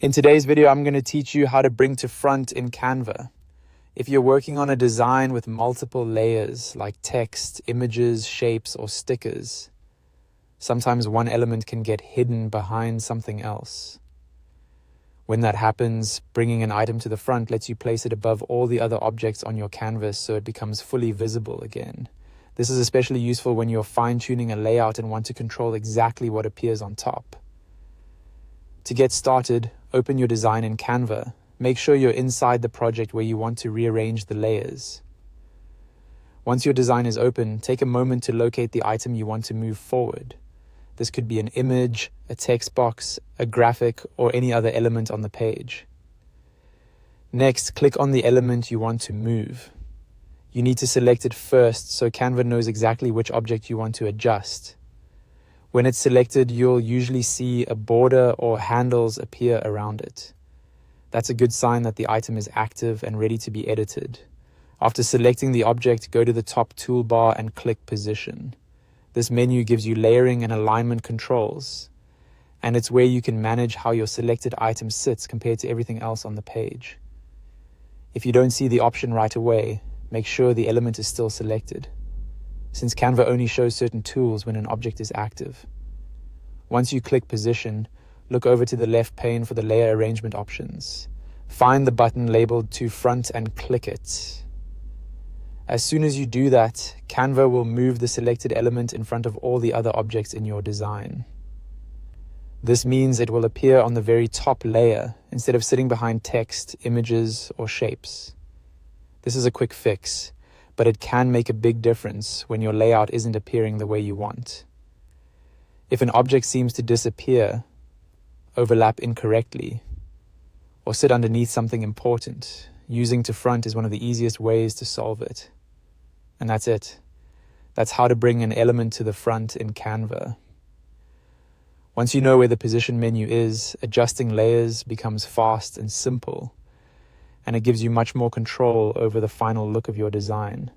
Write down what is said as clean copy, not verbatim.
In today's video, I'm going to teach you how to bring to front in Canva. If you're working on a design with multiple layers like text, images, shapes, or stickers, sometimes one element can get hidden behind something else. When that happens, bringing an item to the front lets you place it above all the other objects on your canvas so it becomes fully visible again. This is especially useful when you're fine-tuning a layout and want to control exactly what appears on top. To get started, open your design in Canva. Make sure you're inside the project where you want to rearrange the layers. Once your design is open, take a moment to locate the item you want to move forward. This could be an image, a text box, a graphic, or any other element on the page. Next, click on the element you want to move. You need to select it first so Canva knows exactly which object you want to adjust. When it's selected, you'll usually see a border or handles appear around it. That's a good sign that the item is active and ready to be edited. After selecting the object, go to the top toolbar and click Position. This menu gives you layering and alignment controls, and it's where you can manage how your selected item sits compared to everything else on the page. If you don't see the option right away, make sure the element is still selected, since Canva only shows certain tools when an object is active. Once you click Position, look over to the left pane for the layer arrangement options. Find the button labeled To Front and click it. As soon as you do that, Canva will move the selected element in front of all the other objects in your design. This means it will appear on the very top layer instead of sitting behind text, images, or shapes. This is a quick fix, but it can make a big difference when your layout isn't appearing the way you want. If an object seems to disappear, overlap incorrectly, or sit underneath something important, using To Front is one of the easiest ways to solve it. And that's it. That's how to bring an element to the front in Canva. Once you know where the position menu is, adjusting layers becomes fast and simple, and it gives you much more control over the final look of your design.